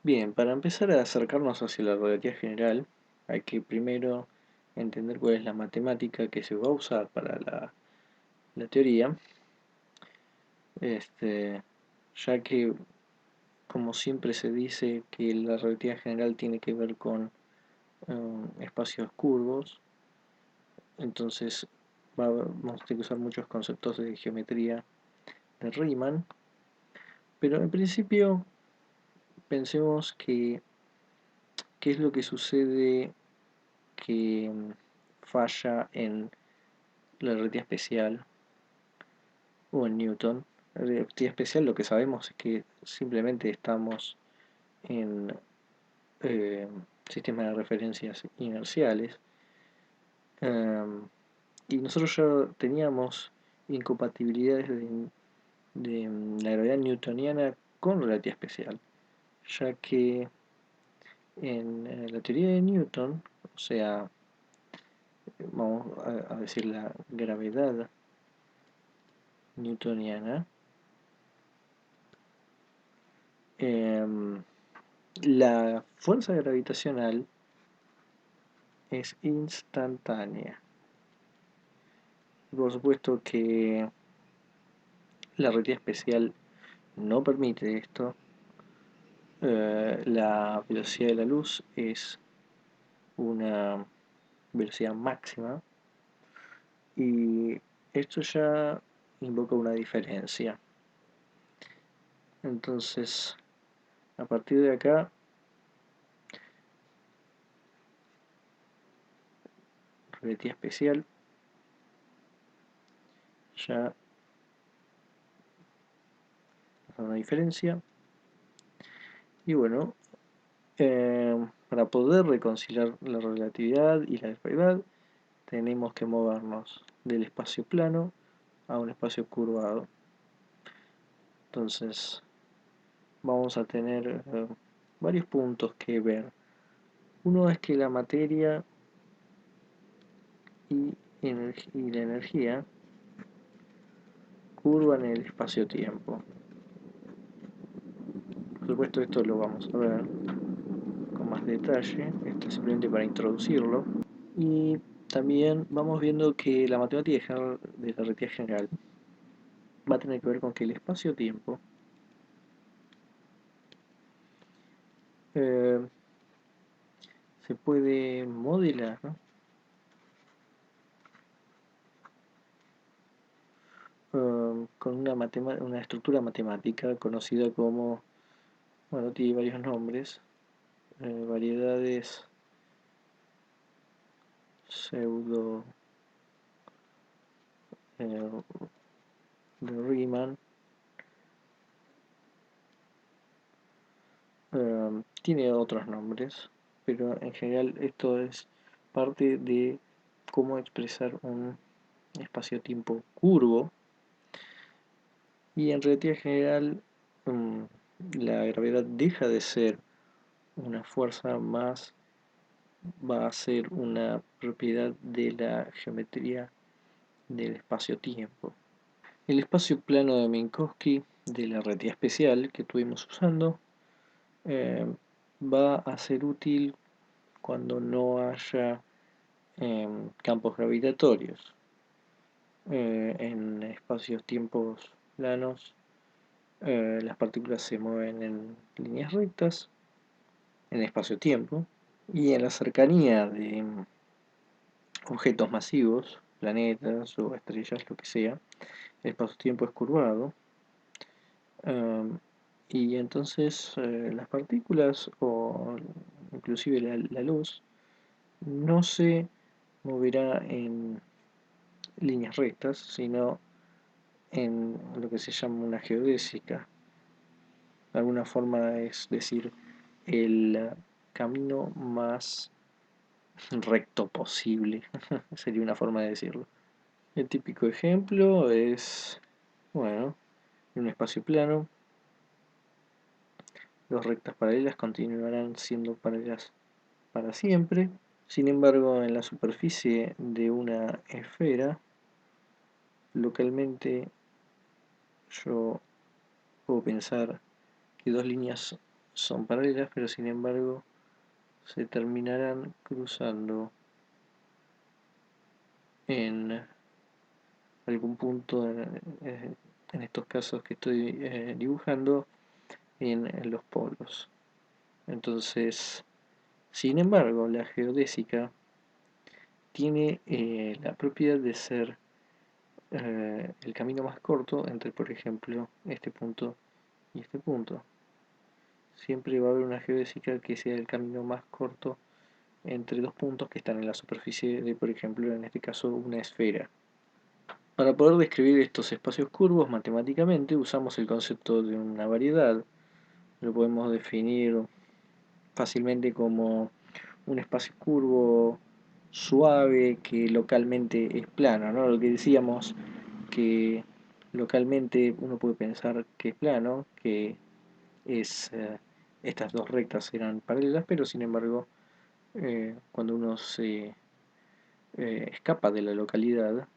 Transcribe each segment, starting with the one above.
Bien, para empezar a acercarnos hacia la relatividad general, hay que primero entender cuál es la matemática que se va a usar para la teoría, este, ya que, como siempre se dice, que la relatividad general tiene que ver con espacios curvos, entonces vamos a tener que usar muchos conceptos de geometría de Riemann, pero en principio pensemos que qué es lo que sucede que falla en la relatividad especial o en Newton. La relatividad especial lo que sabemos es que simplemente estamos en eh, sistemas de referencias inerciales, y nosotros ya teníamos incompatibilidades de la gravedad newtoniana con relatividad especial, ya que en la teoría de Newton, o sea, vamos a decir la gravedad newtoniana, em, la fuerza gravitacional es instantánea. Por supuesto que la relatividad especial no permite esto. La velocidad de la luz es una velocidad máxima y esto ya invoca una diferencia. Entonces, a partir de acá, relatividad especial ya hace una diferencia. Y bueno, para poder reconciliar la relatividad y la disparidad, tenemos que movernos del espacio plano a un espacio curvado. Entonces, vamos a tener varios puntos que ver. Uno es que la materia y, y la energía curvan el espacio-tiempo. Por supuesto, esto lo vamos a ver con más detalle. Esto es simplemente para introducirlo. Y también vamos viendo que la matemática de la relatividad general va a tener que ver con que el espacio-tiempo eh, se puede modelar, ¿no? Con una estructura matemática conocida como, bueno, tiene varios nombres, variedades pseudo eh, de Riemann. Tiene otros nombres, pero en general esto es parte de cómo expresar un espacio-tiempo curvo. Y en relatividad general, mm, la gravedad deja de ser una fuerza más, va a ser una propiedad de la geometría del espacio-tiempo. El espacio plano de Minkowski de la relatividad especial que estuvimos usando eh, va a ser útil cuando no haya campos gravitatorios. En espacios-tiempos planos, las partículas se mueven en líneas rectas, en espacio-tiempo, y en la cercanía de objetos masivos, planetas o estrellas, lo que sea, el espacio-tiempo es curvado. um, y entonces las partículas o inclusive la luz no se moverá en líneas rectas, sino en lo que se llama una geodésica. De alguna forma es decir, el camino más recto posible, sería una forma de decirlo. El típico ejemplo es, bueno, en un espacio plano, dos rectas paralelas continuarán siendo paralelas para siempre. Sin embargo, en la superficie de una esfera, localmente yo puedo pensar que dos líneas son paralelas, pero sin embargo se terminarán cruzando en algún punto en estos casos que estoy dibujando en los polos. Entonces, sin embargo, la geodésica tiene la propiedad de ser el camino más corto entre, por ejemplo, este punto y este punto. Siempre va a haber una geodésica que sea el camino más corto entre dos puntos que están en la superficie de, por ejemplo, en este caso, una esfera. Para poder describir estos espacios curvos matemáticamente usamos el concepto de una variedad. Lo podemos definir fácilmente como un espacio curvo suave que localmente es plano, ¿no? Lo que decíamos que localmente uno puede pensar que es plano, que es estas dos rectas eran paralelas, pero sin embargo cuando uno se escapa de la localidad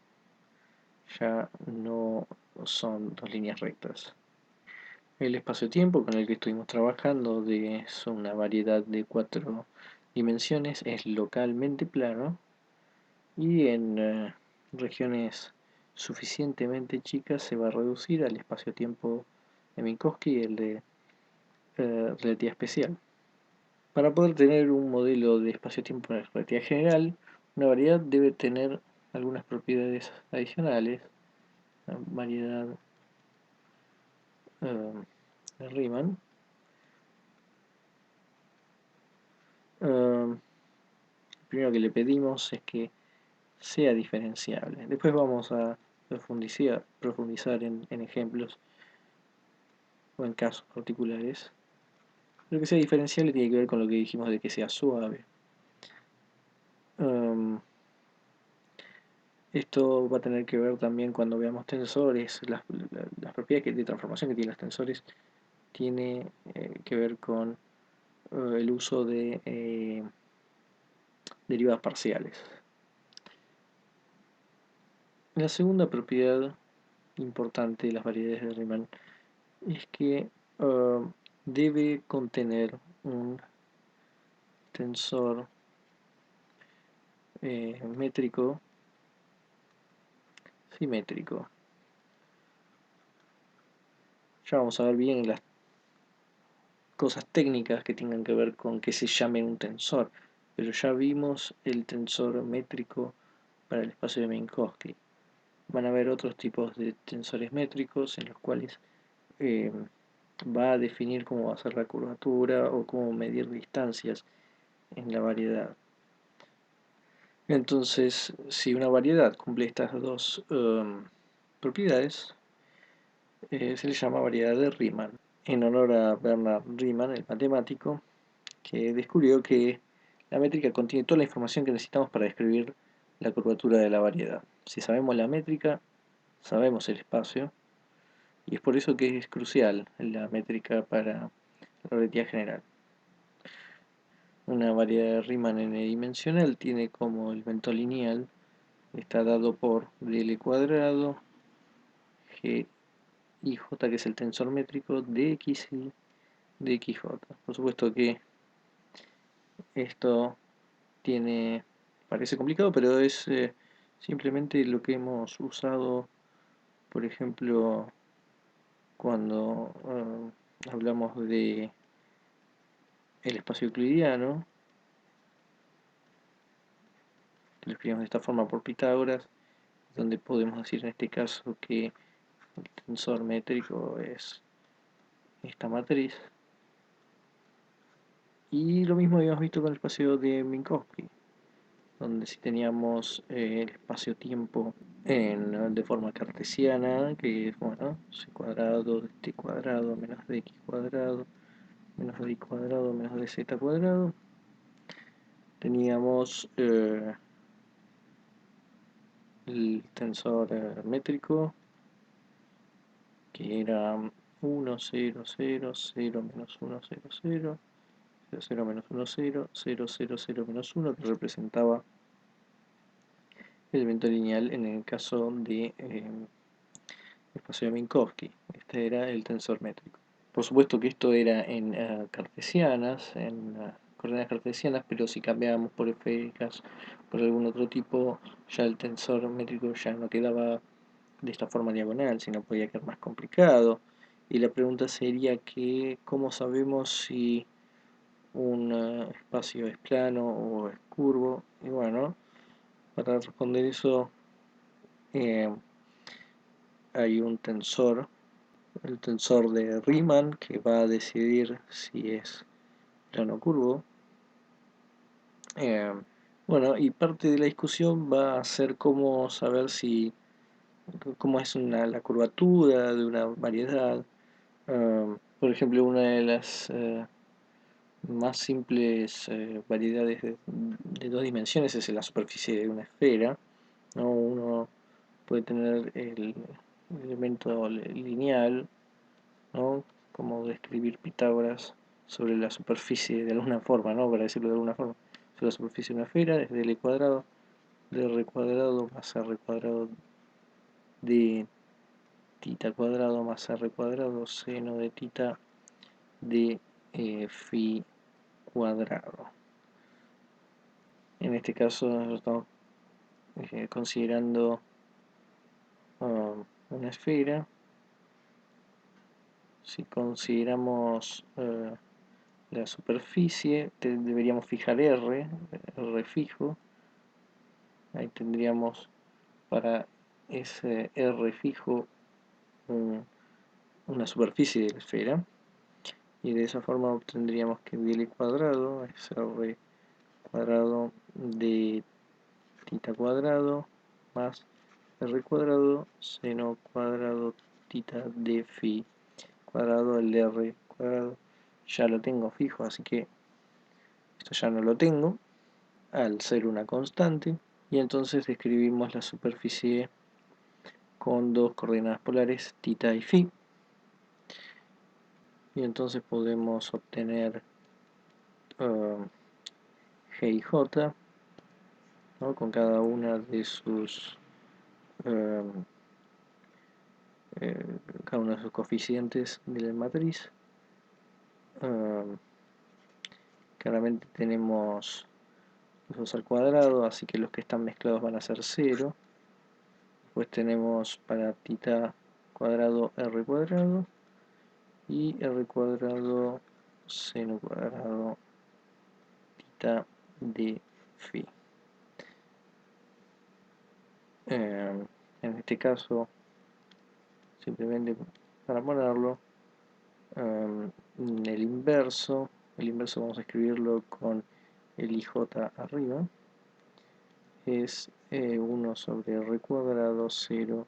ya no son dos líneas rectas. El espacio-tiempo con el que estuvimos trabajando de una variedad de 4 dimensiones es localmente plano y en regiones suficientemente chicas se va a reducir al espacio-tiempo de Minkowski y el de relatividad especial. Para poder tener un modelo de espacio-tiempo en relatividad general, una variedad debe tener algunas propiedades adicionales. La variedad de Riemann primero que le pedimos es que sea diferenciable. Después vamos a profundizar en ejemplos o en casos particulares. Lo que sea diferenciable tiene que ver con lo que dijimos de que sea suave. Esto va a tener que ver también cuando veamos tensores, las propiedades de transformación que tienen los tensores tiene que ver con el uso de derivadas parciales. La segunda propiedad importante de las variedades de Riemann es que debe contener un tensor métrico simétrico. Ya vamos a ver bien las cosas técnicas que tengan que ver con que se llame un tensor, pero ya vimos el tensor métrico para el espacio de Minkowski. Van a haber otros tipos de tensores métricos en los cuales va a definir cómo va a ser la curvatura o cómo medir distancias en la variedad. Entonces, si una variedad cumple estas dos propiedades, se le llama variedad de Riemann, en honor a Bernard Riemann, el matemático, que descubrió que la métrica contiene toda la información que necesitamos para describir la curvatura de la variedad. Si sabemos la métrica, sabemos el espacio, y es por eso que es crucial la métrica para la relatividad general. Una variedad de Riemann n-dimensional tiene como elemento lineal, está dado por dl cuadrado, g y j, que es el tensor métrico de x y de xj. Por supuesto que esto parece complicado, pero es simplemente lo que hemos usado, por ejemplo, cuando hablamos de el espacio euclidiano, que lo escribimos de esta forma por Pitágoras, donde podemos decir en este caso que el tensor métrico es esta matriz. Y lo mismo habíamos visto con el espacio de Minkowski, donde si teníamos el espacio-tiempo de forma cartesiana, que es, bueno, c cuadrado de t cuadrado menos de x cuadrado menos de y cuadrado menos de z cuadrado, teníamos el tensor métrico, que era 1, 0, 0, 0, menos 1, 0, 0, 0, 0, menos 1, 0, 0, 0, 0, menos 1, que representaba el elemento lineal en el caso de espacio de Minkowski. Este era el tensor métrico. Por supuesto que esto era en cartesianas, en coordenadas cartesianas, pero si cambiábamos por esféricas, por algún otro tipo, ya el tensor métrico ya no quedaba de esta forma diagonal, sino podía quedar más complicado. Y la pregunta sería que, ¿cómo sabemos si un espacio es plano o es curvo? Y bueno, para responder eso eh, hay un tensor, el tensor de Riemann, que va a decidir si es plano o curvo. Bueno, y parte de la discusión va a ser cómo saber si cómo es la curvatura de una variedad. Por ejemplo, una de las más simples variedades de dos dimensiones es la superficie de una esfera, ¿no? Uno puede tener el elemento lineal, ¿no? Como describir Pitágoras sobre la superficie de alguna forma, ¿no? Para decirlo de alguna forma, sobre la superficie de una esfera es del cuadrado de r cuadrado más r cuadrado de tita cuadrado más r cuadrado seno de tita de phi cuadrado. En este caso nosotros estamos considerando una esfera. Si consideramos la superficie, deberíamos fijar R fijo. Ahí tendríamos para ese R fijo una superficie de la esfera. Y de esa forma obtendríamos que dl cuadrado es R cuadrado de tita cuadrado más R cuadrado seno cuadrado tita de phi cuadrado. El R cuadrado ya lo tengo fijo, así que esto ya no lo tengo al ser una constante, y entonces describimos la superficie con dos coordenadas polares, tita y phi, y entonces podemos obtener g y j, ¿no? Con cada una de sus cada uno de sus coeficientes de la matriz. Claramente tenemos los dos al cuadrado, así que los que están mezclados van a ser 0. Después tenemos para tita cuadrado r cuadrado y r cuadrado seno cuadrado tita de phi. En este caso, simplemente para ponerlo, el inverso vamos a escribirlo con el ij arriba, es 1 sobre r cuadrado 0,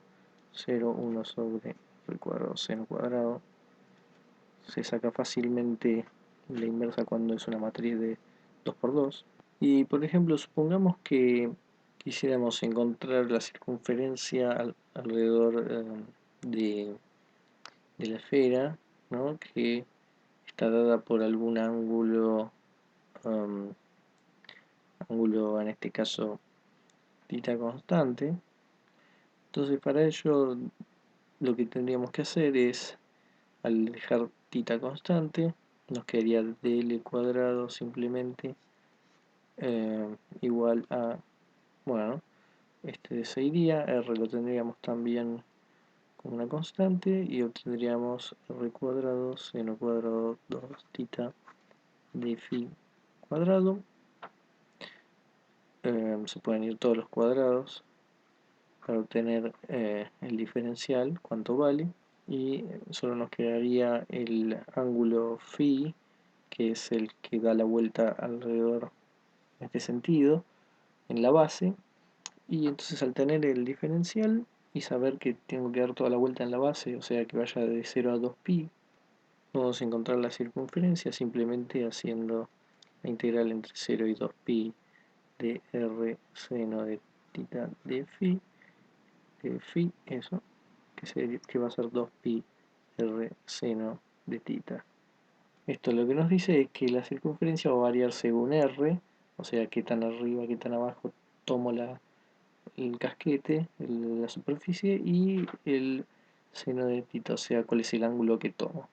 0, 1 sobre r cuadrado seno cuadrado. Se saca fácilmente la inversa cuando es una matriz de 2 por 2. Y por ejemplo, supongamos que quisiéramos encontrar la circunferencia alrededor de la esfera, ¿no? Que está dada por algún ángulo en este caso tita constante. Entonces para ello lo que tendríamos que hacer es, al dejar tita constante, nos quedaría dl cuadrado simplemente igual a, bueno, este se iría, r lo tendríamos también como una constante y obtendríamos r cuadrado seno cuadrado 2 tita de phi cuadrado. Se pueden ir todos los cuadrados para obtener el diferencial, cuánto vale, y solo nos quedaría el ángulo phi, que es el que da la vuelta alrededor en este sentido, en la base, y entonces al tener el diferencial y saber que tengo que dar toda la vuelta en la base, o sea que vaya de 0 a 2pi, podemos encontrar la circunferencia simplemente haciendo la integral entre 0 y 2pi de r seno de tita de phi, eso, que va a ser 2pi r seno de tita. Esto lo que nos dice es que la circunferencia va a variar según r, o sea, qué tan arriba, qué tan abajo tomo el casquete, la superficie, y el seno de tita, o sea, cuál es el ángulo que tomo.